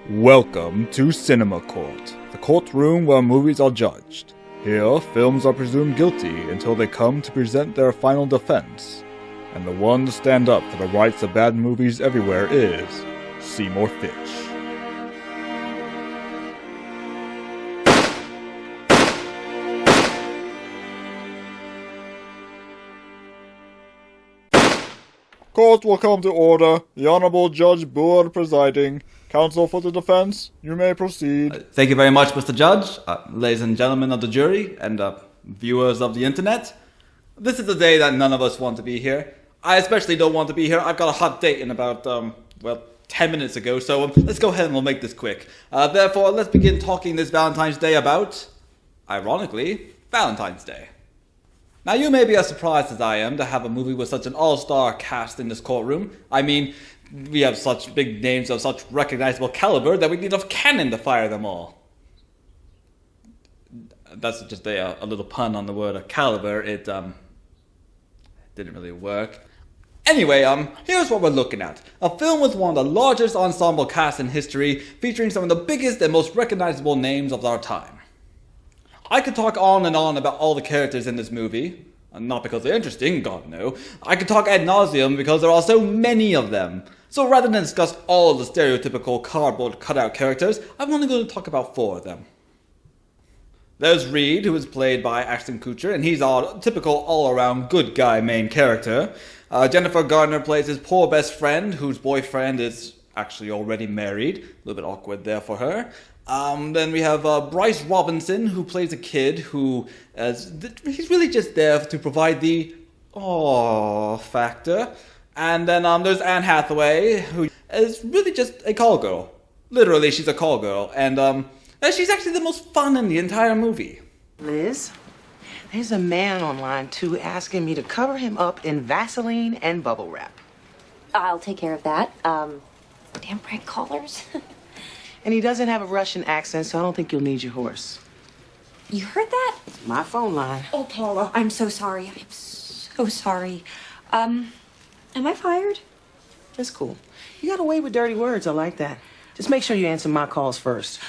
Welcome to Cinema Court, the courtroom where movies are judged. Here, films are presumed guilty until they come to present their final defense. And the one to stand up for the rights of bad movies everywhere is Seymour Fitch. Court will come to order. The Honorable Judge Boord presiding. Counsel for the defense, you may proceed. Thank you very much, Mr. Judge, ladies and gentlemen of the jury, and viewers of the internet. This is the day that none of us want to be here. I especially don't want to be here. I've got a hot date in about, 10 minutes ago, so let's go ahead and we'll make this quick. Therefore, let's begin talking this Valentine's Day about, ironically, Valentine's Day. Now, you may be as surprised as I am to have a movie with such an all-star cast in this courtroom. I mean, we have such big names of such recognizable caliber that we need a cannon to fire them all. That's just a little pun on the word caliber. It didn't really work. Anyway, here's what we're looking at. A film with one of the largest ensemble casts in history, featuring some of the biggest and most recognizable names of our time. I could talk on and on about all the characters in this movie. Not because they're interesting, God no. I could talk ad nauseum because there are so many of them. So rather than discuss all the stereotypical cardboard cutout characters, I'm only going to talk about 4 of them. There's Reed, who is played by Ashton Kutcher, and he's our typical all-around good guy main character. Jennifer Garner plays his poor best friend, whose boyfriend is actually already married. A little bit awkward there for her. Then we have Bryce Robinson, who plays a kid who he's really just there to provide the aww factor. And then there's Anne Hathaway, who is really just a call girl. Literally, she's a call girl. And she's actually the most fun in the entire movie. Liz, there's a man online, too, asking me to cover him up in Vaseline and bubble wrap. I'll take care of that. Damn prank callers. And he doesn't have a Russian accent, so I don't think you'll need your horse. You heard that? My phone line. Oh, Paula, I'm so sorry. I'm so sorry. Am I fired? That's cool. You got away with dirty words. I like that. Just make sure you answer my calls first.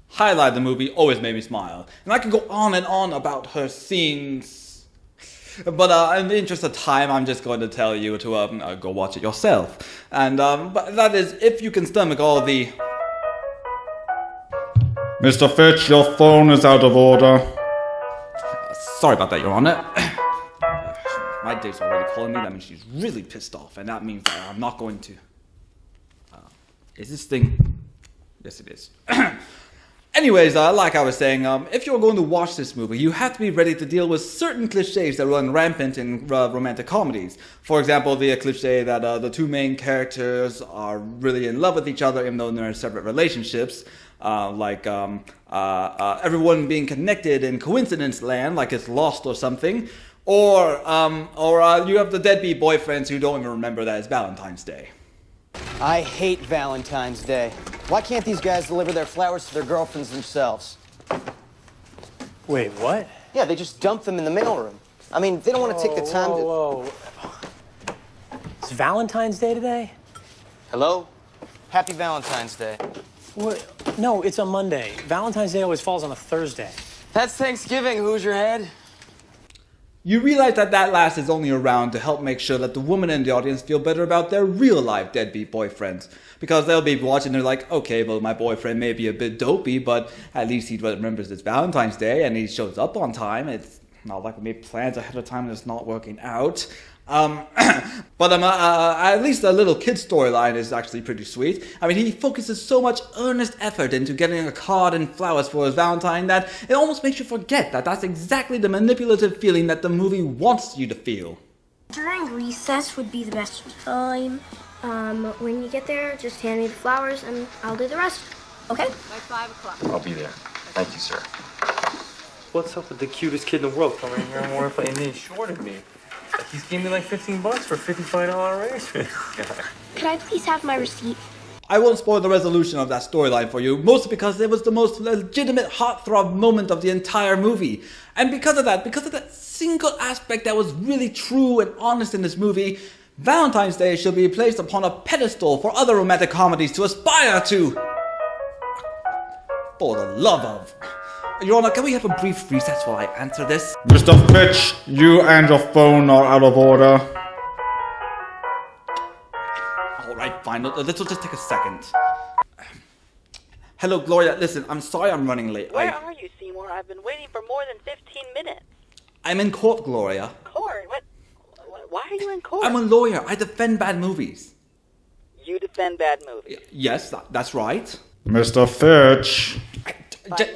Highlight of the movie always made me smile. And I could go on and on about her scenes. But in the interest of time, I'm just going to tell you to go watch it yourself. And but that is, if you can stomach all the... Mr. Fitch, your phone is out of order. Sorry about that, Your Honor. My date's already calling me. That means she's really pissed off. And that means that I'm not going to... is this thing... Yes, it is. Anyways, like I was saying, if you're going to watch this movie, you have to be ready to deal with certain cliches that run rampant in romantic comedies. For example, the cliche that the 2 main characters are really in love with each other even though they're in separate relationships. Everyone being connected in coincidence land, like it's Lost or something. Or you have the deadbeat boyfriends who don't even remember that it's Valentine's Day. I hate Valentine's Day. Why can't these guys deliver their flowers to their girlfriends themselves? Wait, what? Yeah, they just dump them in the mailroom. I mean, they don't want to take the time to... Whoa. It's Valentine's Day today? Hello? Happy Valentine's Day. What? No, it's a Monday. Valentine's Day always falls on a Thursday. That's Thanksgiving, who's your head? You realize that last is only around to help make sure that the women in the audience feel better about their real-life deadbeat boyfriends. Because they'll be watching, they're like, okay, well, my boyfriend may be a bit dopey, but at least he remembers it's Valentine's Day and he shows up on time. It's not like we made plans ahead of time and it's not working out. At least the little kid storyline is actually pretty sweet. I mean, he focuses so much earnest effort into getting a card and flowers for his Valentine that it almost makes you forget that that's exactly the manipulative feeling that the movie wants you to feel. During recess would be the best time. When you get there, just hand me the flowers and I'll do the rest. Okay? By 5 o'clock. I'll be there. Thank you, sir. What's up with the cutest kid in the world coming in here and more and then shorted me? Like he's giving me like $15 for a $55 raise. Could I please have my receipt? I won't spoil the resolution of that storyline for you, mostly because it was the most legitimate heartthrob moment of the entire movie. And because of that single aspect that was really true and honest in this movie, Valentine's Day should be placed upon a pedestal for other romantic comedies to aspire to. For the love of... Your Honor, can we have a brief recess while I answer this? Mr. Fitch, you and your phone are out of order. Alright, fine. This will just take a second. Hello, Gloria. Listen, I'm sorry I'm running late. Where are you, Seymour? I've been waiting for more than 15 minutes. I'm in court, Gloria. Court? What? Why are you in court? I'm a lawyer. I defend bad movies. You defend bad movies? Yes, that's right. Mr. Fitch.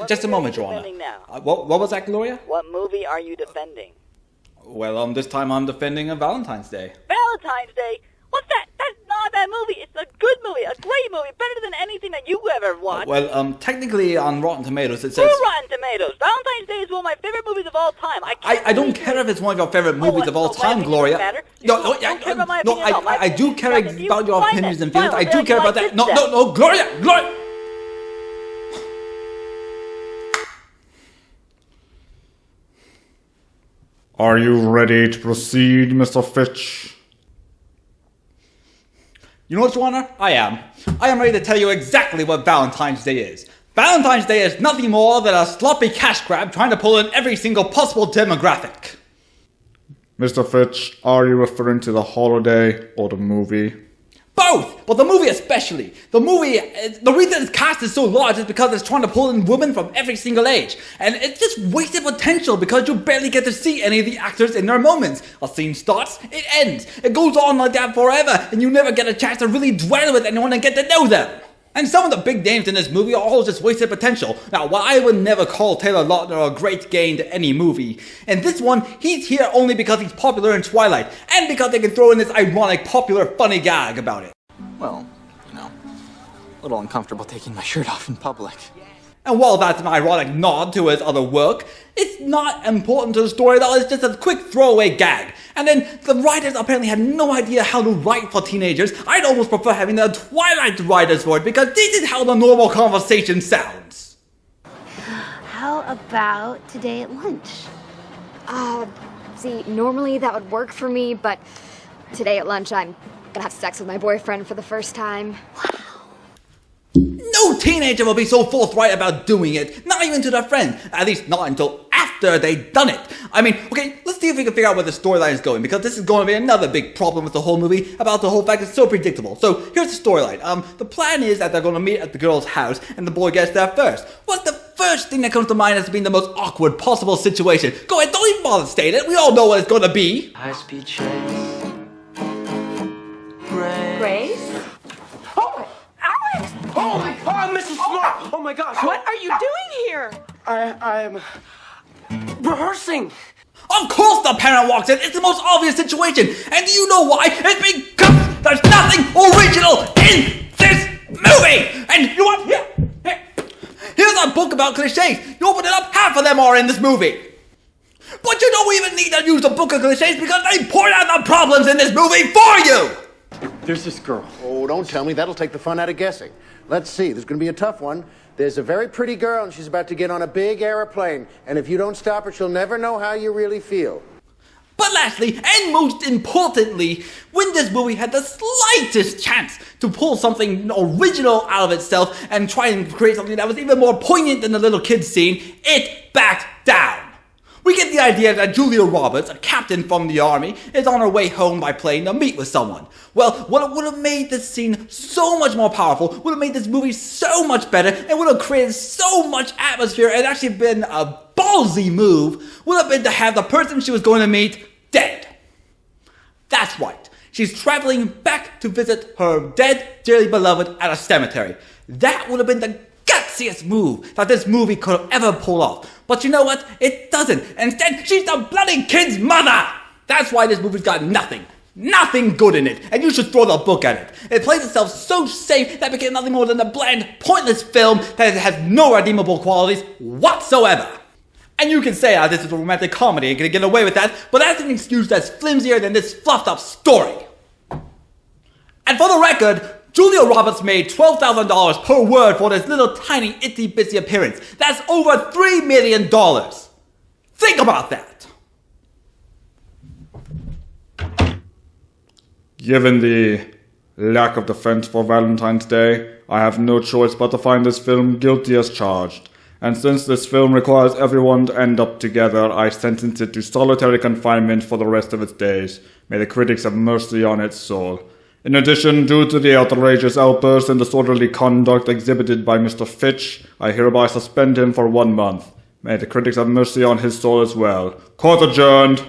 Just a moment, Your Honor. Now? What was that, Gloria? What movie are you defending? Well, this time I'm defending a Valentine's Day. Valentine's Day? What's that? That's not a bad movie. It's a good movie, a great movie, better than anything that you ever watched. Well, technically on Rotten Tomatoes it says... Screw Rotten Tomatoes. Valentine's Day is one of my favorite movies of all time. I don't care if it's one of your favorite movies of all time, Gloria. I do care about your opinions and feelings. I do care about that. No, Gloria! Are you ready to proceed, Mr. Fitch? You know what, Your Honor? I am. I am ready to tell you exactly what Valentine's Day is. Valentine's Day is nothing more than a sloppy cash grab trying to pull in every single possible demographic. Mr. Fitch, are you referring to the holiday or the movie? Both! But the movie especially. The reason its cast is so large is because it's trying to pull in women from every single age. And it's just wasted potential because you barely get to see any of the actors in their moments. A scene starts, it ends. It goes on like that forever, and you never get a chance to really dwell with anyone and get to know them. And some of the big names in this movie are all just wasted potential. Now, while I would never call Taylor Lautner a great gain to any movie, in this one, he's here only because he's popular in Twilight, and because they can throw in this ironic, popular, funny gag about it. Well, a little uncomfortable taking my shirt off in public. And while that's an ironic nod to his other work, it's not important to the story at all. It's just a quick throwaway gag. And then the writers apparently had no idea how to write for teenagers. I'd almost prefer having the Twilight writers for it, because this is how the normal conversation sounds. How about today at lunch? See, normally that would work for me, but today at lunch I'm gonna have sex with my boyfriend for the first time. No teenager will be so forthright about doing it, not even to their friends, at least not until after they've done it. I mean, okay, let's see if we can figure out where the storyline is going, because this is going to be another big problem with the whole movie, about the whole fact it's so predictable. So, here's the storyline. The plan is that they're going to meet at the girl's house, and the boy gets there first. What's the first thing that comes to mind as being the most awkward possible situation? Go ahead, don't even bother to state it, we all know what it's going to be. High-speed chase. Grace? Oh, Alex! Oh, Mrs. Smart! Oh my gosh! What are you doing here? I'm rehearsing. Of course the parent walks in, it's the most obvious situation, and do you know why? It's because there's nothing original in this movie! And you want, here's a book about cliches. You open it up, half of them are in this movie. But you don't even need to use a book of cliches because they point out the problems in this movie for you! There's this girl. Oh, don't tell me. That'll take the fun out of guessing. Let's see. There's going to be a tough one. There's a very pretty girl, and she's about to get on a big airplane. And if you don't stop her, she'll never know how you really feel. But lastly, and most importantly, when this movie had the slightest chance to pull something original out of itself and try and create something that was even more poignant than the little kid scene, it backed down. We get the idea that Julia Roberts, a captain from the army, is on her way home by plane to meet with someone. Well, what would have made this scene so much more powerful, would have made this movie so much better, and would have created so much atmosphere, and actually been a ballsy move, would have been to have the person she was going to meet dead. That's right. She's traveling back to visit her dead, dearly beloved at a cemetery. That would have been the gutsiest move that this movie could have ever pulled off. But you know what? It doesn't. Instead, she's the bloody kid's mother! That's why this movie's got nothing good in it, and you should throw the book at it. It plays itself so safe that it became nothing more than a bland, pointless film that has no redeemable qualities whatsoever. And you can say, this is a romantic comedy and can get away with that, but that's an excuse that's flimsier than this fluffed up story. And for the record, Julia Roberts made $12,000 per word for this little tiny itsy bitsy appearance. That's over $3 million. Think about that. Given the lack of defense for Valentine's Day, I have no choice but to find this film guilty as charged. And since this film requires everyone to end up together, I sentence it to solitary confinement for the rest of its days. May the critics have mercy on its soul. In addition, due to the outrageous outburst and disorderly conduct exhibited by Mr. Fitch, I hereby suspend him for 1 month. May the critics have mercy on his soul as well. Court adjourned.